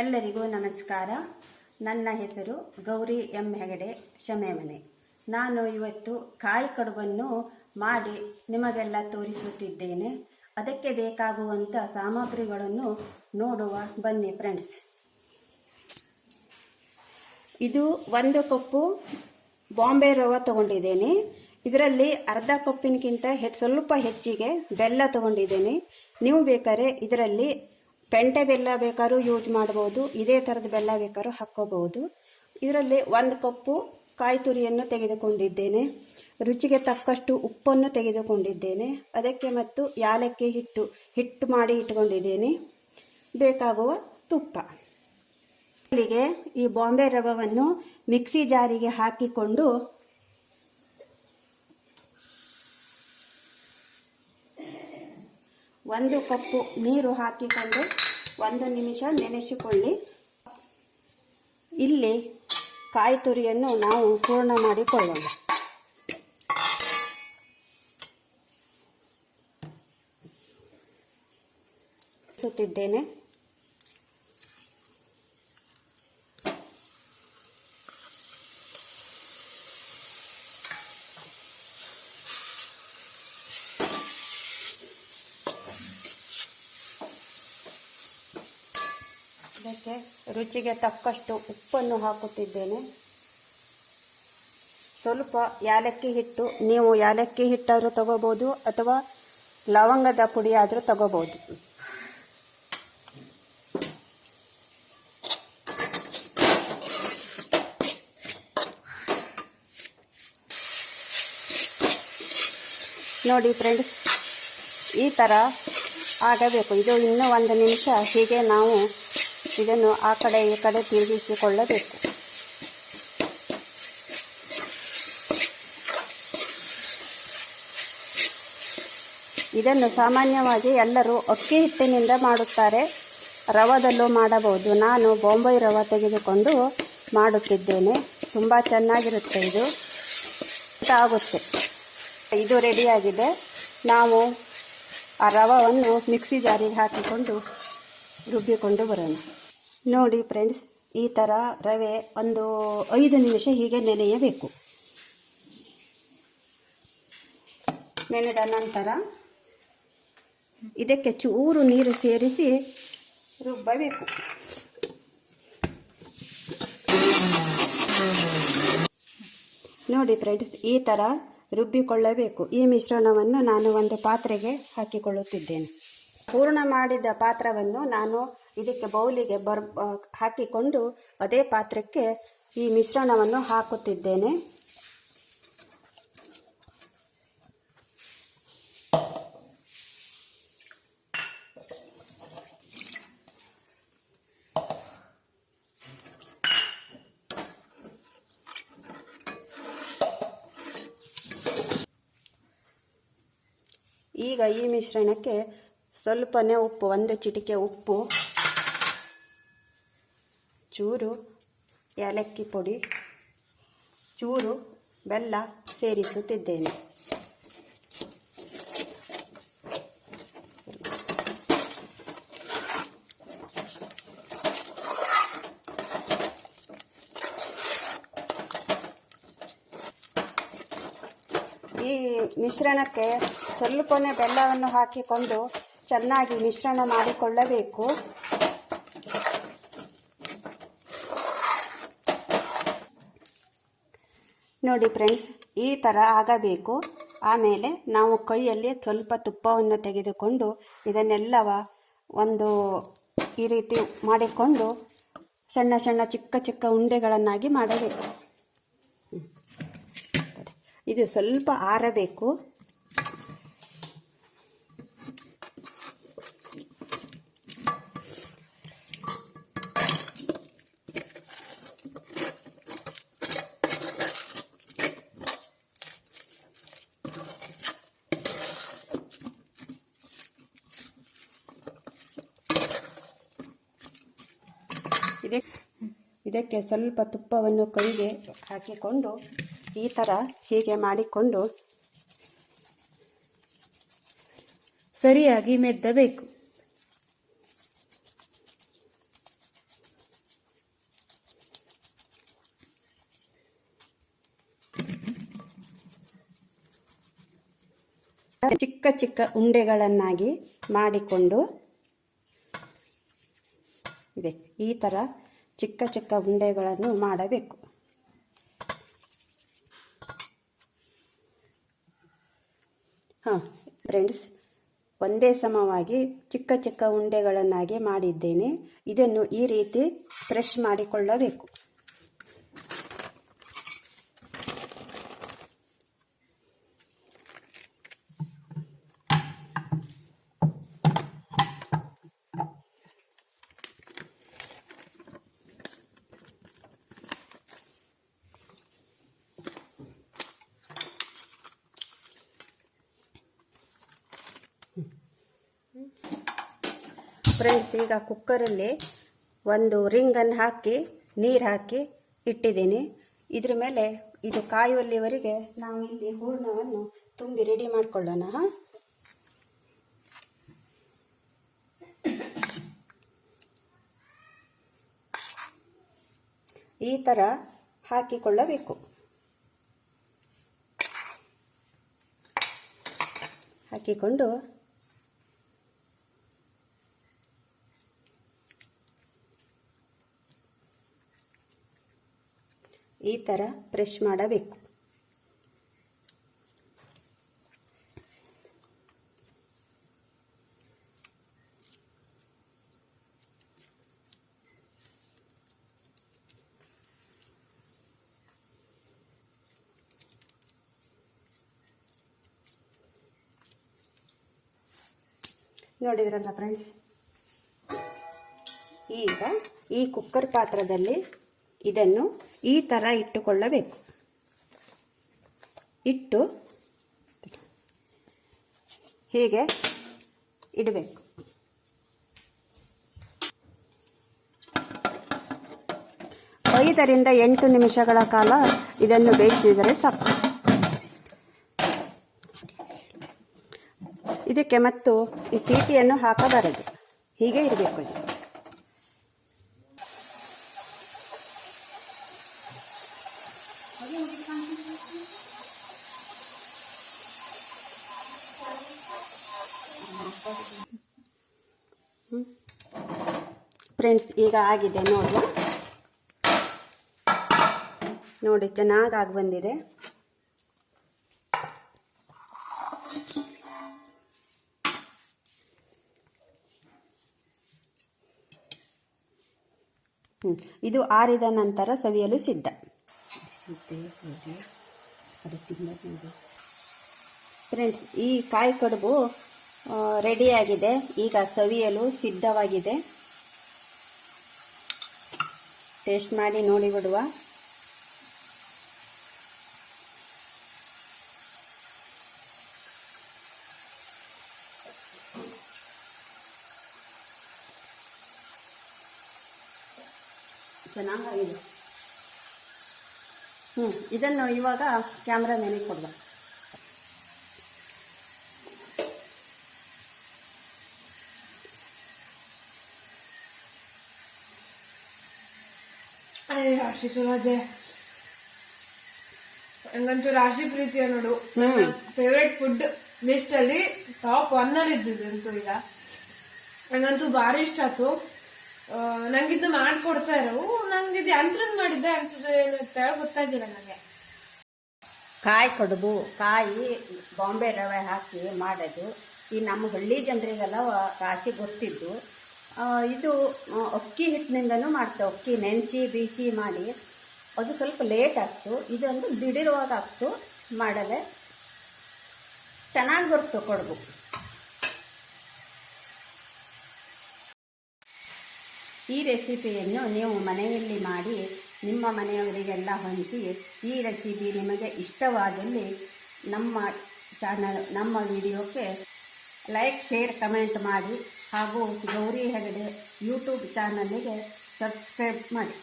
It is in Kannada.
ಎಲ್ಲರಿಗೂ ನಮಸ್ಕಾರ. ನನ್ನ ಹೆಸರು ಗೌರಿ ಎಂ ಹೆಗಡೆ ಶಮೆಮನೆ. ನಾನು ಇವತ್ತು ಕಾಯಿ ಕಡುಬನ್ನು ಮಾಡಿ ನಿಮಗೆಲ್ಲ ತೋರಿಸುತ್ತಿದ್ದೇನೆ. ಅದಕ್ಕೆ ಬೇಕಾಗುವಂಥ ಸಾಮಗ್ರಿಗಳನ್ನು ನೋಡುವ ಬನ್ನಿ ಫ್ರೆಂಡ್ಸ್. ಇದು 1 ಕಪ್ಪು ಬಾಂಬೆ ರವೆ ತಗೊಂಡಿದ್ದೇನೆ. ಇದರಲ್ಲಿ ಅರ್ಧ ಕಪ್ಪಿನಕ್ಕಿಂತ ಸ್ವಲ್ಪ ಹೆಚ್ಚಿಗೆ ಬೆಲ್ಲ ತಗೊಂಡಿದ್ದೇನೆ. ನೀವು ಬೇಕಾದ್ರೆ ಇದರಲ್ಲಿ ಪೆಂಟೆ ಬೆಲ್ಲ ಬೇಕಾದ್ರೂ ಯೂಸ್ ಮಾಡಬಹುದು, ಇದೇ ಥರದ ಬೆಲ್ಲ ಬೇಕಾದ್ರೂ ಹಾಕ್ಕೋಬಹುದು. ಇದರಲ್ಲಿ 1 ಕಪ್ಪು ಕಾಯಿ ತುರಿಯನ್ನು ತೆಗೆದುಕೊಂಡಿದ್ದೇನೆ. ರುಚಿಗೆ ತಕ್ಕಷ್ಟು ಉಪ್ಪನ್ನು ತೆಗೆದುಕೊಂಡಿದ್ದೇನೆ. ಅದಕ್ಕೆ ಮತ್ತು ಯಾಲಕ್ಕಿ ಹಿಟ್ಟು ಮಾಡಿ ಇಟ್ಕೊಂಡಿದ್ದೇನೆ. ಬೇಕಾಗುವ ತುಪ್ಪ. ಇಲ್ಲಿಗೆ ಈ ಬಾಂಬೆ ರವೆಯನ್ನು ಮಿಕ್ಸಿ ಜಾರಿಗೆ ಹಾಕಿಕೊಂಡು ಒಂದು ಕಪ್ಪು ನೀರು ಹಾಕಿಕೊಂಡು 1 ನಿಮಿಷ ನೆನೆಸಿಕೊಳ್ಳಿ. ಇಲ್ಲಿ ಕಾಯಿ ತುರಿಯನ್ನು ನಾವು ಪೂರ್ಣ ಮಾಡಿಕೊಳ್ಳೋಣ. ಸುತ್ತಿದ್ದೇನೆ. ಇದಕ್ಕೆ ರುಚಿಗೆ ತಕ್ಕಷ್ಟು ಉಪ್ಪನ್ನು ಹಾಕುತ್ತಿದ್ದೇನೆ. ಸ್ವಲ್ಪ ಯಾಲಕ್ಕಿ ಹಿಟ್ಟು, ನೀವು ಯಾಲಕ್ಕಿ ಹಿಟ್ಟಾದರೂ ತಗೋಬಹುದು ಅಥವಾ ಲವಂಗದ ಪುಡಿ ಆದರೂ ತಗೋಬಹುದು. ನೋಡಿ ಫ್ರೆಂಡ್ಸ್, ಈ ಥರ ಆಗಬೇಕು. ಇದು ಇನ್ನೂ 1 ನಿಮಿಷ ಹೀಗೆ ನಾವು ಇದನ್ನು ಆ ಕಡೆ ಈ ಕಡೆ ತಿರುಗಿಸಿಕೊಳ್ಳಬೇಕು. ಇದನ್ನು ಸಾಮಾನ್ಯವಾಗಿ ಎಲ್ಲರೂ ಅಕ್ಕಿ ಹಿಟ್ಟಿನಿಂದ ಮಾಡುತ್ತಾರೆ, ರವದಲ್ಲೂ ಮಾಡಬಹುದು. ನಾನು ಬಾಂಬೆ ರವೆ ತೆಗೆದುಕೊಂಡು ಮಾಡುತ್ತಿದ್ದೇನೆ. ತುಂಬ ಚೆನ್ನಾಗಿರುತ್ತೆ. ಇದು ಆಗುತ್ತೆ. ಇದು ರೆಡಿಯಾಗಿದೆ. ನಾವು ಆ ರವೆಯನ್ನು ಮಿಕ್ಸಿ ಜಾರಿಗೆ ಹಾಕಿಕೊಂಡು ರುಬ್ಬಿಕೊಂಡು ಬರೋಣ. ನೋಡಿ ಫ್ರೆಂಡ್ಸ್, ಈ ಥರ ರವೆ ಒಂದು 5 ನಿಮಿಷ ಹೀಗೆ ನೆನೆಯಬೇಕು. ನೆನೆದ ನಂತರ ಇದಕ್ಕೆ ಚೂರು ನೀರು ಸೇರಿಸಿ ರುಬ್ಬಬೇಕು. ನೋಡಿ ಫ್ರೆಂಡ್ಸ್, ಈ ಥರ ರುಬ್ಬಿಕೊಳ್ಳಬೇಕು. ಈ ಮಿಶ್ರಣವನ್ನು ನಾನು ಒಂದು ಪಾತ್ರೆಗೆ ಹಾಕಿಕೊಳ್ಳುತ್ತಿದ್ದೇನೆ. ಪೂರ್ಣ ಮಾಡಿದ ಪಾತ್ರವನ್ನು ನಾನು ಇದಕ್ಕೆ ಬೌಲಿಗೆ ಹಾಕಿಕೊಂಡು ಅದೇ ಪಾತ್ರಕ್ಕೆ ಈ ಮಿಶ್ರಣವನ್ನು ಹಾಕುತ್ತಿದ್ದೇನೆ. ಈಗ ಈ ಮಿಶ್ರಣಕ್ಕೆ ಸ್ವಲ್ಪನೇ ಉಪ್ಪು, 1 ಚಿಟಿಕೆ ಉಪ್ಪು, ಚೂರು ಏಲಕ್ಕಿ ಪುಡಿ, ಚೂರು ಬೆಲ್ಲ ಸೇರಿಸುತ್ತಿದ್ದೇನೆ. ಈ ಮಿಶ್ರಣಕ್ಕೆ ಸ್ವಲ್ಪನೇ ಬೆಲ್ಲವನ್ನು ಹಾಕಿಕೊಂಡು ಚೆನ್ನಾಗಿ ಮಿಶ್ರಣ ಮಾಡಿಕೊಳ್ಳಬೇಕು. ನೋಡಿ ಫ್ರೆಂಡ್ಸ್, ಈ ಥರ ಆಗಬೇಕು. ಆಮೇಲೆ ನಾವು ಕೈಯಲ್ಲಿ ಸ್ವಲ್ಪ ತುಪ್ಪವನ್ನು ತೆಗೆದುಕೊಂಡು ಇದನ್ನೆಲ್ಲವ ಈ ರೀತಿ ಮಾಡಿಕೊಂಡು ಸಣ್ಣ ಸಣ್ಣ ಚಿಕ್ಕ ಚಿಕ್ಕ ಉಂಡೆಗಳನ್ನಾಗಿ ಮಾಡಬೇಕು. ಇದು ಸ್ವಲ್ಪ ಆರಬೇಕು. ಇದಕ್ಕೆ ಸ್ವಲ್ಪ ತುಪ್ಪವನ್ನು ಕೈಗೆ ಹಾಕಿಕೊಂಡು ಈ ಥರ ಹೀಗೆ ಮಾಡಿಕೊಂಡು ಸರಿಯಾಗಿ ಮೆದ್ದಬೇಕು. ಚಿಕ್ಕ ಚಿಕ್ಕ ಉಂಡೆಗಳನ್ನಾಗಿ ಮಾಡಿಕೊಂಡು ಇದೆ ಈ ಥರ ಚಿಕ್ಕ ಚಿಕ್ಕ ಉಂಡೆಗಳನ್ನು ಮಾಡಬೇಕು. ಫ್ರೆಂಡ್ಸ್, ಒಂದೇ ಸಮವಾಗಿ ಚಿಕ್ಕ ಚಿಕ್ಕ ಉಂಡೆಗಳನ್ನಾಗಿ ಮಾಡಿದ್ದೇನೆ. ಇದನ್ನು ಈ ರೀತಿ ಪ್ರೆಸ್ ಮಾಡಿಕೊಳ್ಳಬೇಕು. ಫ್ರೆಂಡ್ಸ್, ಈಗ ಕುಕ್ಕರಲ್ಲಿ ಒಂದು ರಿಂಗನ್ನು ಹಾಕಿ ನೀರು ಹಾಕಿ ಇಟ್ಟಿದ್ದೀನಿ. ಇದ್ರ ಮೇಲೆ ಇದು ಕಾಯುವಲ್ಲಿವರೆಗೆ ನಾವು ಇಲ್ಲಿ ಹೂರ್ಣವನ್ನು ತುಂಬಿ ರೆಡಿ ಮಾಡಿಕೊಳ್ಳೋಣ. ಈ ಥರ ಹಾಕಿಕೊಳ್ಳಬೇಕು. ಹಾಕಿಕೊಂಡು ಈ ಥರ ಪ್ರೆಸ್ ಮಾಡಬೇಕು. ನೋಡಿದ್ರಲ್ಲ ಫ್ರೆಂಡ್ಸ್, ಈಗ ಈ ಕುಕ್ಕರ್ ಪಾತ್ರದಲ್ಲಿ ಇದನ್ನು ಈ ಥರ ಇಟ್ಟುಕೊಳ್ಳಬೇಕು. ಇಟ್ಟು ಹೀಗೆ ಇಡಬೇಕು. ಐದರಿಂದ 8 ನಿಮಿಷಗಳ ಕಾಲ ಇದನ್ನು ಬೇಯಿಸಿದರೆ ಸಾಕು. ಇದಕ್ಕೆ ಮತ್ತು ಈ ಸೀಟಿಯನ್ನು ಹಾಕಬಾರದು, ಹೀಗೆ ಇರಬೇಕು. ಇದು ಫ್ರೆಂಡ್ಸ್, ಈಗ ಆಗಿದೆ ನೋಡಿ ಚೆನ್ನಾಗಿ ಬಂದಿದೆ. ಇದು ಆರಿದ ನಂತರ ಸವಿಯಲು ಸಿದ್ಧ. ಫ್ರೆಂಡ್ಸ್, ಈ ಕಾಯಿ ಕಡುಬು ರೆಡಿಯಾಗಿದೆ. ಈಗ ಸವಿಯಲು ಸಿದ್ಧವಾಗಿದೆ. ಟೇಸ್ಟ್ ಮಾಡಿ ನೋಡಿ ಬಿಡುವ. ಚೆನ್ನಾಗಿದೆ. ಇದನ್ನು ಇವಾಗ ಕ್ಯಾಮ್ರಾ ಮೇಲೆ ಕೊಡುವ. ರಾಶಿ ಚಲೋಜೆ ಹಂಗಂತೂ ರಾಶಿ ಪ್ರೀತಿಯ ನೋಡು. ಫೇವ್ರೆಟ್ ಫುಡ್ ಲಿಸ್ಟ್ ಅಲ್ಲಿ ಟಾಪ್ 1 ಅಲ್ಲಿ ಇದ್ದಿದ್ದು. ಈಗ ನಂಗಂತೂ ಭಾರಿ ಇಷ್ಟ ಆಯ್ತು. ನಂಗಿದ್ದು ಮಾಡ್ಕೊಡ್ತಾ ಇರೋ ನಂಗಿದು ಅಂತ್ರದ್ ಮಾಡಿದ್ದೆ ಅಂತದ್ದು ಏನಂತ ಗೊತ್ತಾಗಿಲ್ಲ ನನಗೆ. ಕಾಯಿ ಕಡುಬು, ಕಾಯಿ ಬಾಂಬೆ ರವೆ ಹಾಕಿ ಮಾಡೋದು ಈ ನಮ್ಮ ಹಳ್ಳಿ ಜನರಿಗೆಲ್ಲ ರಾಶಿ ಗೊತ್ತಿದ್ದು. ಇದು ಅಕ್ಕಿ ಹಿಟ್ಟಿನಿಂದನೂ ಮಾಡ್ತೇವೆ. ಅಕ್ಕಿ ನೆನೆಸಿ ಬೀಸಿ ಮಾಡಿ ಅದು ಸ್ವಲ್ಪ ಲೇಟ್ ಆಗ್ತು. ಇದೊಂದು ದಿಢೀರವಾಗಿ ಆಗ್ತು ಮಾಡದೆ ಚೆನ್ನಾಗಿ ಬರ್ತು ಕಡುಬು. ಈ ರೆಸಿಪಿಯನ್ನು ನೀವು ಮನೆಯಲ್ಲಿ ಮಾಡಿ ನಿಮ್ಮ ಮನೆಯವರಿಗೆಲ್ಲ ಹಂಚಿ. ಈ ರೆಸಿಪಿ ನಿಮಗೆ ಇಷ್ಟವಾದಲ್ಲಿ ನಮ್ಮ ವಿಡಿಯೋಕ್ಕೆ ಲೈಕ್, ಶೇರ್, ಕಮೆಂಟ್ ಮಾಡಿ ಹಾಗೂ ಗೌರಿ ಹೆಗಡೆ ಯೂಟ್ಯೂಬ್ ಚಾನಲ್ಗೆ ಸಬ್ಸ್ಕ್ರೈಬ್ ಮಾಡಿ.